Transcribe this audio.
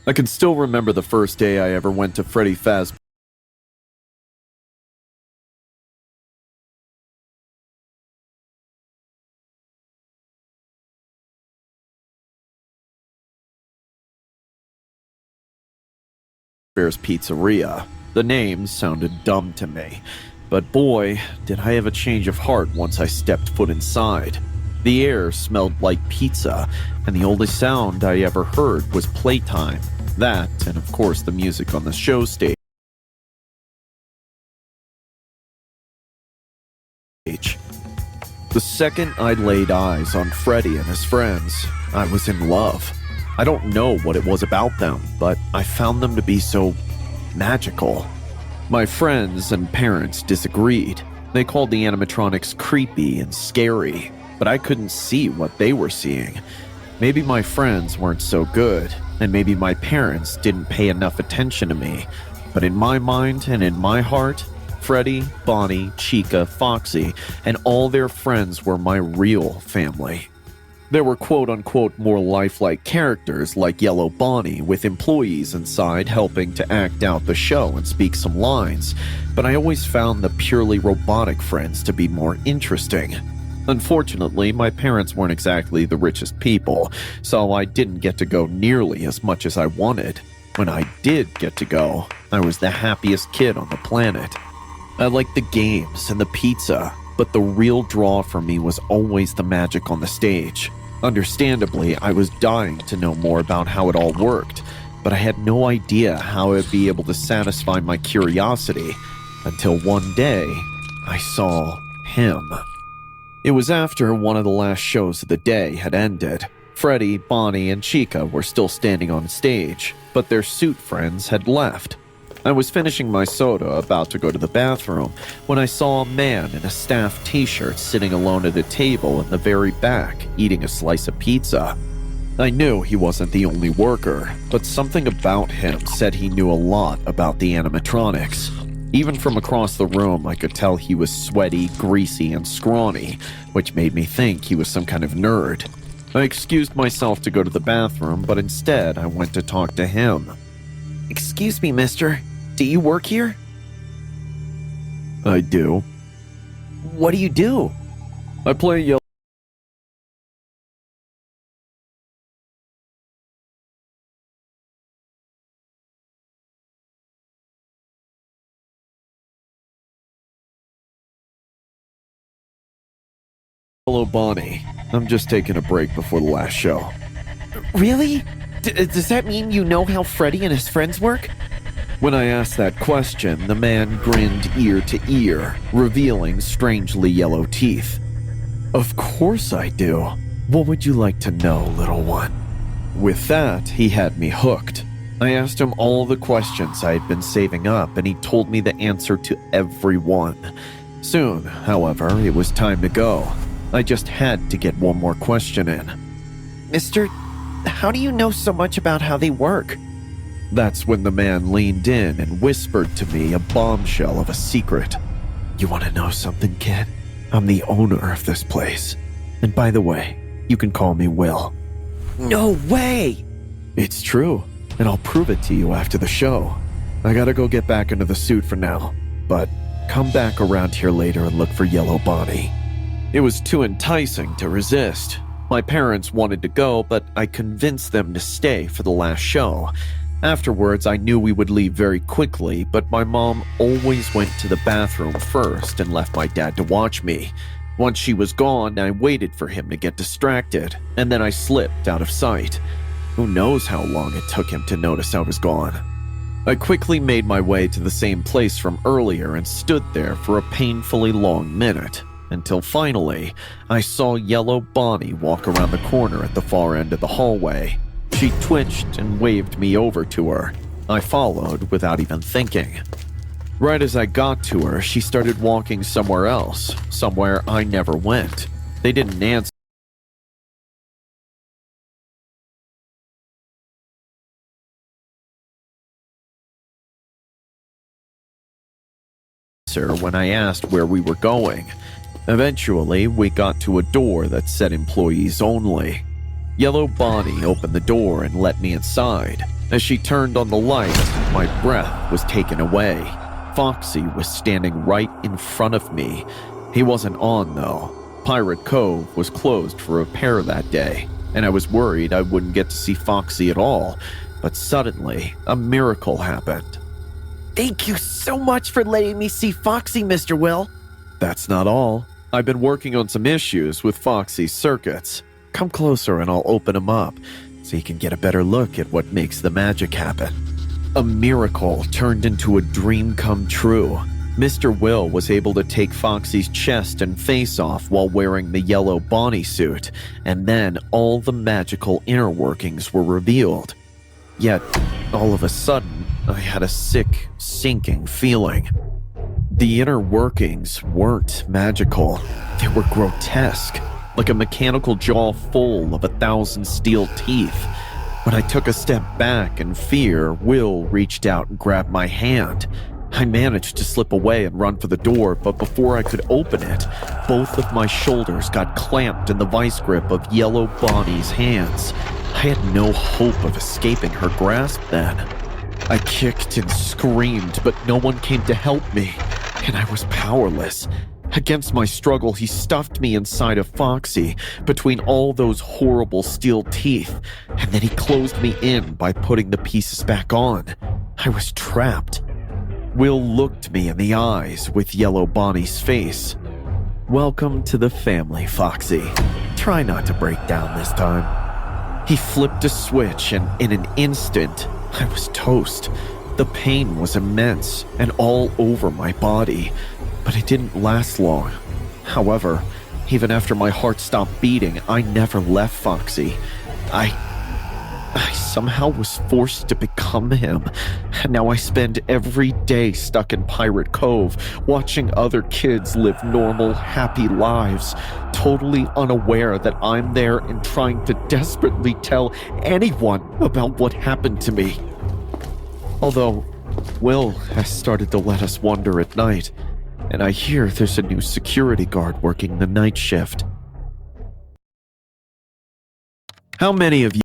I can still remember the first day I ever went to Freddy Fazbear's Pizzeria. The name sounded dumb to me, but boy, did I have a change of heart once I stepped foot inside. The air smelled like pizza, and the only sound I ever heard was playtime. That, and of course the music on the show stage. The second I laid eyes on Freddy and his friends, I was in love. I don't know what it was about them, but I found them to be so magical. My friends and parents disagreed. They called the animatronics creepy and scary, but I couldn't see what they were seeing. Maybe my friends weren't so good, and maybe my parents didn't pay enough attention to me. But in my mind and in my heart, Freddy, Bonnie, Chica, Foxy, and all their friends were my real family. There were quote-unquote more lifelike characters like Yellow Bonnie with employees inside helping to act out the show and speak some lines, but I always found the purely robotic friends to be more interesting. Unfortunately, my parents weren't exactly the richest people, so I didn't get to go nearly as much as I wanted. When I did get to go, I was the happiest kid on the planet. I liked the games and the pizza, but the real draw for me was always the magic on the stage. Understandably, I was dying to know more about how it all worked, but I had no idea how I'd be able to satisfy my curiosity until one day I saw him. It was after one of the last shows of the day had ended. Freddy, Bonnie, and Chica were still standing on stage, but their suit friends had left. I was finishing my soda, about to go to the bathroom, when I saw a man in a staff t-shirt sitting alone at a table in the very back, eating a slice of pizza. I knew he wasn't the only worker, but something about him said he knew a lot about the animatronics. Even from across the room, I could tell he was sweaty, greasy, and scrawny, which made me think he was some kind of nerd. I excused myself to go to the bathroom, but instead I went to talk to him. "Excuse me, mister. Do you work here?" "I do." "What do you do?" "I play Yellow Bonnie. I'm just taking a break before the last show." "Really? Does that mean you know how Freddy and his friends work?" When I asked that question, the man grinned ear to ear, revealing strangely yellow teeth. "Of course I do. What would you like to know, little one?" With that, he had me hooked. I asked him all the questions I had been saving up, and he told me the answer to every one. Soon, however, it was time to go. I just had to get one more question in. "Mister, how do you know so much about how they work?" That's when the man leaned in and whispered to me a bombshell of a secret. "You want to know something, kid? I'm the owner of this place. And by the way, you can call me Will." "No way!" "It's true, and I'll prove it to you after the show. I gotta go get back into the suit for now, but come back around here later and look for Yellow Bonnie." It was too enticing to resist. My parents wanted to go, but I convinced them to stay for the last show. Afterwards, I knew we would leave very quickly, but my mom always went to the bathroom first and left my dad to watch me. Once she was gone, I waited for him to get distracted, and then I slipped out of sight. Who knows how long it took him to notice I was gone. I quickly made my way to the same place from earlier and stood there for a painfully long minute, until finally, I saw Yellow Bonnie walk around the corner at the far end of the hallway. She twitched and waved me over to her. I followed without even thinking. Right as I got to her, she started walking somewhere else, somewhere I never went. They didn't answer when I asked where we were going. Eventually, we got to a door that said employees only. Yellow Bonnie opened the door and let me inside. As she turned on the light, my breath was taken away. Foxy was standing right in front of me. He wasn't on, though. Pirate Cove was closed for repair that day, and I was worried I wouldn't get to see Foxy at all. But suddenly, a miracle happened. Thank you so much for letting me see Foxy, Mr. Will. That's not all. I've been working on some issues with Foxy's circuits. Come closer and I'll open them up so you can get a better look at what makes the magic happen. A miracle turned into a dream come true. Mr. Will was able to take Foxy's chest and face off while wearing the yellow Bonnie suit, and then all the magical inner workings were revealed. Yet, all of a sudden, I had a sick, sinking feeling. The inner workings weren't magical. They were grotesque, like a mechanical jaw full of 1,000 steel teeth. When I took a step back in fear, Will reached out and grabbed my hand. I managed to slip away and run for the door, but before I could open it, both of my shoulders got clamped in the vice grip of Yellow Bonnie's hands. I had no hope of escaping her grasp then. I kicked and screamed, but no one came to help me, and I was powerless. Against my struggle, he stuffed me inside of Foxy, between all those horrible steel teeth, and then he closed me in by putting the pieces back on. I was trapped. Will looked me in the eyes with Yellow Bonnie's face. "Welcome to the family, Foxy. Try not to break down this time." He flipped a switch, and in an instant, I was toast. The pain was immense and all over my body, but it didn't last long. However, even after my heart stopped beating, I never left Foxy. I somehow was forced to become him, and now I spend every day stuck in Pirate Cove, watching other kids live normal, happy lives, totally unaware that I'm there and trying to desperately tell anyone about what happened to me. Although, Will has started to let us wander at night, and I hear there's a new security guard working the night shift. How many of you